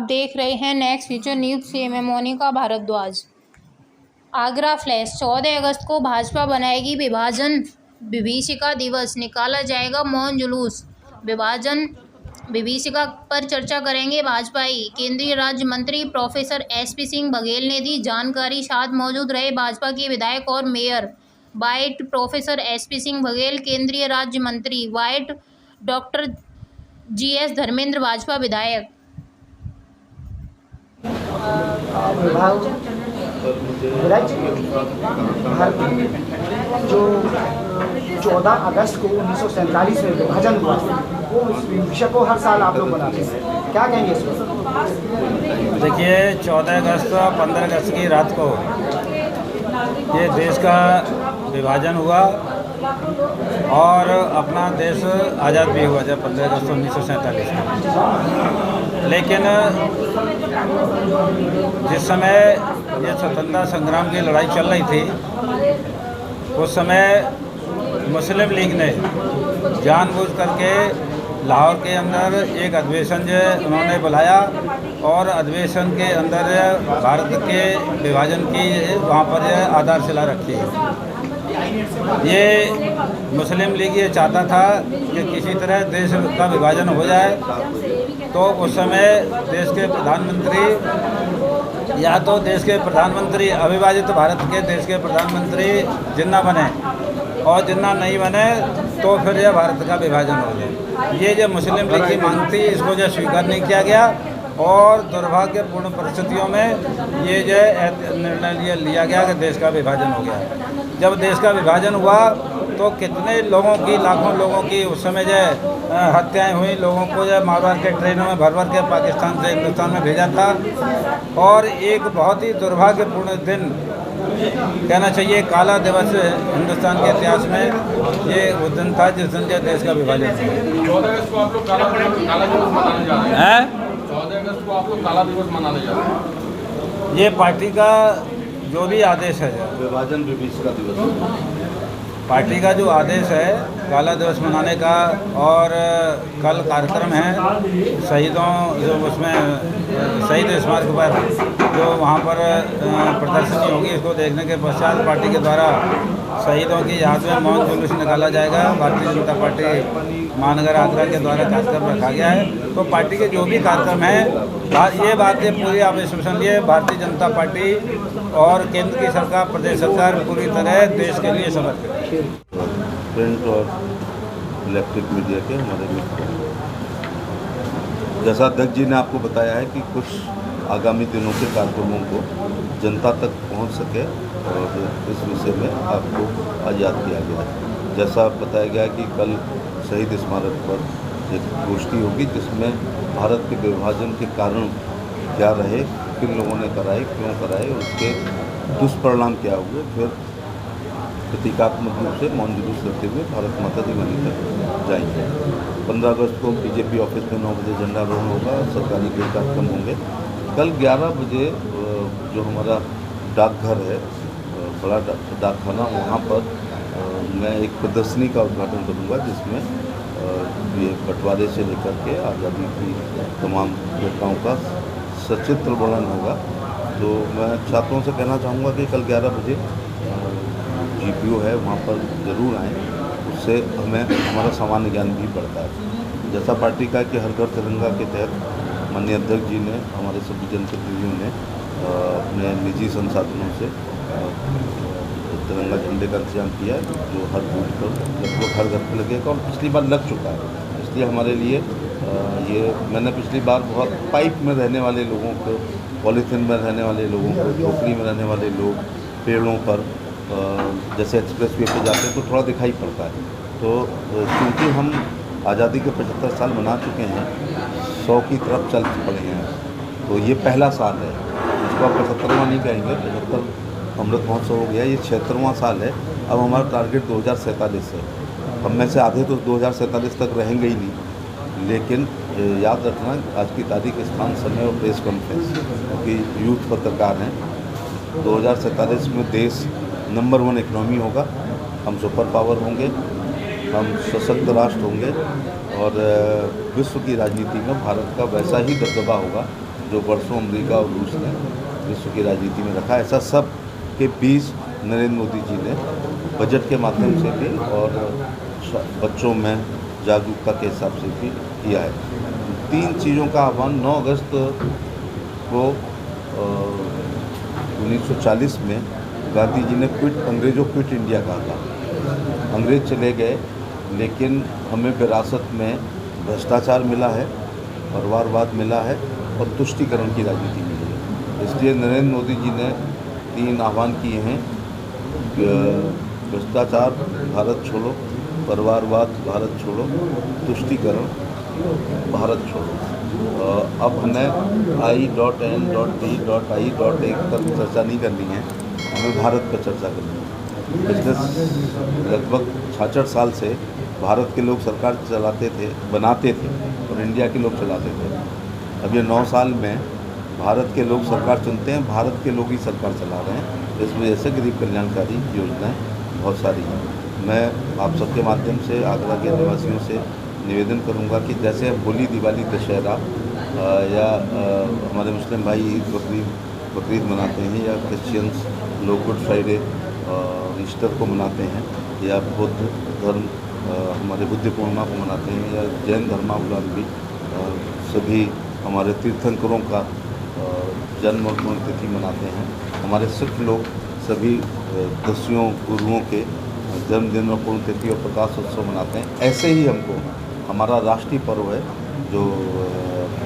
देख रहे हैं नेक्स्ट फ्यूचर न्यूज़ से। मैं मोनिका भारद्वाज। आगरा फ्लैश। 14 अगस्त को भाजपा बनाएगी विभाजन विभीषिका दिवस, निकाला जाएगा मौन जुलूस। विभाजन विभीषिका पर चर्चा करेंगे भाजपाई। केंद्रीय राज्य मंत्री प्रोफेसर SP सिंह बघेल ने दी जानकारी। साथ मौजूद रहे भाजपा के विधायक और mayor. White professor SP Singh Baghel केंद्रीय राज्य मंत्री, white doctor GS Dharmendra Bhajpa विधायक। जो 14 अगस्त को 1947 में विभाजन हुआ, वो विषय को हर साल आप लोग मनाते हैं, क्या कहेंगे इस पर? देखिए, 14 अगस्त और 15 अगस्त की रात को ये देश का विभाजन हुआ और अपना देश आज़ाद भी हुआ जब 15 अगस्त 1947 में। लेकिन जिस समय ये स्वतंत्रता संग्राम की लड़ाई चल रही थी, उस समय मुस्लिम लीग ने जानबूझ करके लाहौर के अंदर एक अधिवेशन जो उन्होंने बुलाया और अधिवेशन के अंदर भारत के विभाजन की वहाँ पर आधारशिला रखी। ये मुस्लिम लीग ये चाहता था कि किसी तरह देश का विभाजन हो जाए, तो उस समय देश के प्रधानमंत्री या तो देश के प्रधानमंत्री अविभाजित भारत के देश के प्रधानमंत्री जिन्ना बने और जिन्ना नहीं बने तो फिर यह भारत का विभाजन हो जाए। ये जो मुस्लिम लीग की मांग थी, इसको जो स्वीकार नहीं किया गया और दुर्भाग्यपूर्ण परिस्थितियों में ये जो निर्णय लिया गया कि देश का विभाजन हो गया। जब देश का विभाजन हुआ तो कितने लोगों की, लाखों लोगों की उस समय जो हत्याएं हुई, लोगों को जो मार के ट्रेनों में भर के पाकिस्तान से हिंदुस्तान में भेजा था। और एक बहुत ही दुर्भाग्यपूर्ण दिन कहना चाहिए, काला दिवस हिंदुस्तान के इतिहास में ये वो दिन था जिस दिन के देश का विभाजन हुआ। 14 अगस्त को आप लोग काला दिवस मनाने जा रहे हैं। 14 अगस्त को आप लोग काला दिवस मनाने जा रहे हैं। ये पार्टी का जो भी आदेश है, विभाजन विभीषिका दिवस पार्टी का जो आदेश है काला दिवस मनाने का। और कल कार्यक्रम है शहीदों, जो उसमें शहीद स्मारक पर जो वहाँ पर प्रदर्शनी होगी, इसको देखने के पश्चात पार्टी के द्वारा शहीदों की याद में मौन जुलूस निकाला जाएगा। भारतीय जनता पार्टी महानगर आगरा के द्वारा कार्यक्रम रखा गया है। तो पार्टी के जो भी कार्यक्रम हैं, ये बातें पूरी आप सुन लिए, भारतीय जनता पार्टी और केंद्र की सरकार, प्रदेश सरकार पूरी तरह देश के लिए समर्पित है। प्रिंट और इलेक्ट्रिक मीडिया के हमारे मित्र, जैसा अध्यक्ष जी ने आपको बताया है कि कुछ आगामी दिनों के कार्यक्रमों को जनता तक पहुंच सके और इस विषय में आपको आज याद किया गया है। जैसा बताया गया कि कल शहीद स्मारक पर एक गोष्ठी होगी जिसमें भारत के विभाजन के कारण क्या रहे, किन लोगों ने कराए, क्यों कराए, उसके दुष्परिणाम क्या हुए, फिर प्रतीकात्मक रूप से मौन जुलूस करते हुए भारत माता दिवाली तक जाएंगे। 15 अगस्त को BJP ऑफिस में 9 बजे झंडारोहण होगा, सरकारी कई कार्यक्रम होंगे। कल 11 बजे जो हमारा डाकघर है, बड़ा डाकखाना, वहाँ पर मैं एक प्रदर्शनी का उद्घाटन करूँगा जिसमें ये बंटवारे से लेकर के आज़ादी की तमाम घटनाओं का सचित्र वर्णन होगा। तो मैं छात्रों से कहना चाहूँगा कि कल 11 बजे GPO है, वहाँ पर ज़रूर आएँ, उससे हमें हमारा सामान्य ज्ञान भी बढ़ता है। जैसा पार्टी का कि हर घर तिरंगा के तहत माननीय अध्यक्ष जी ने, हमारे सभी जनप्रतिनिधियों ने अपने निजी संसाधनों से तिरंगा झंडे का इंतजाम किया है, जो हर बूथ पर लगभग हर घर पर लगेगा और पिछली बार लग चुका है। इसलिए हमारे लिए ये, मैंने पिछली बार बहुत पाइप में रहने वाले लोगों को, पॉलीथीन में रहने वाले लोगों को, झोपड़ी में रहने वाले लोग, पेड़ों पर जैसे एक्सप्रेस वे पर जाते हैं तो थोड़ा दिखाई पड़ता है। तो क्योंकि हम आज़ादी के 75 साल मना चुके हैं, 100 की तरफ चल पड़े हैं, तो ये पहला साल है, इसको आप 75वां नहीं कहेंगे, 75 अमृत महोत्सव हो गया, ये 76वां साल है। अब हमारा टारगेट 2047 है। हम में से आधे तो 2047 तक रहेंगे ही नहीं, लेकिन याद रखना आज की तारीख, स्थान, समय और प्रेस कॉन्फ्रेंस, क्योंकि यूथ पत्रकार हैं। 2047 में देश नंबर 1 इकनॉमी होगा, हम सुपर पावर होंगे, हम सशक्त राष्ट्र होंगे और विश्व की राजनीति में भारत का वैसा ही दबदबा होगा जो वर्षों अमेरिका और रूस ने विश्व की राजनीति में रखा। ऐसा सब के बीच नरेंद्र मोदी जी ने बजट के माध्यम से भी और बच्चों में जागरूकता के हिसाब से भी किया है। 3 चीज़ों का आह्वान 9 अगस्त को 1940 में गांधी जी ने अंग्रेजों क्विट इंडिया कहा था। अंग्रेज चले गए, लेकिन हमें विरासत में भ्रष्टाचार मिला है, परिवारवाद मिला है और तुष्टीकरण की राजनीति मिली है। इसलिए नरेंद्र मोदी जी ने 3 आह्वान किए हैं। भ्रष्टाचार भारत छोड़ो, परिवारवाद भारत छोड़ो, तुष्टीकरण भारत छोड़ो। अब हमें I.N.T.I.A तक चर्चा नहीं करनी है, हमें भारत पर चर्चा करनी है। पिछले लगभग 66 साल से भारत के लोग सरकार चलाते थे, बनाते थे, और इंडिया के लोग चलाते थे। अब ये 9 साल में भारत के लोग सरकार चुनते हैं, भारत के लोग ही सरकार चला रहे हैं। इस वजह से गरीब कल्याणकारी योजनाएं बहुत सारी हैं। मैं आप सबके माध्यम से आगरा के निवासियों से निवेदन करूंगा कि जैसे होली, दिवाली, दशहरा या हमारे मुस्लिम भाई ईद बकरीद मनाते हैं, या क्रिश्चियंस लोग गुड फ्राइडे ईस्टर को मनाते हैं, या बौद्ध धर्म हमारे बुद्ध पूर्णिमा को मनाते हैं, या जैन धर्मावलंबी सभी हमारे तीर्थंकरों का जन्म और पुण्यतिथि मनाते हैं। हमारे सिख लोग सभी दस्युओं गुरुओं के जन्मदिन और पुण्यतिथि और प्रकाश उत्सव मनाते हैं। ऐसे ही हमको हमारा राष्ट्रीय पर्व है जो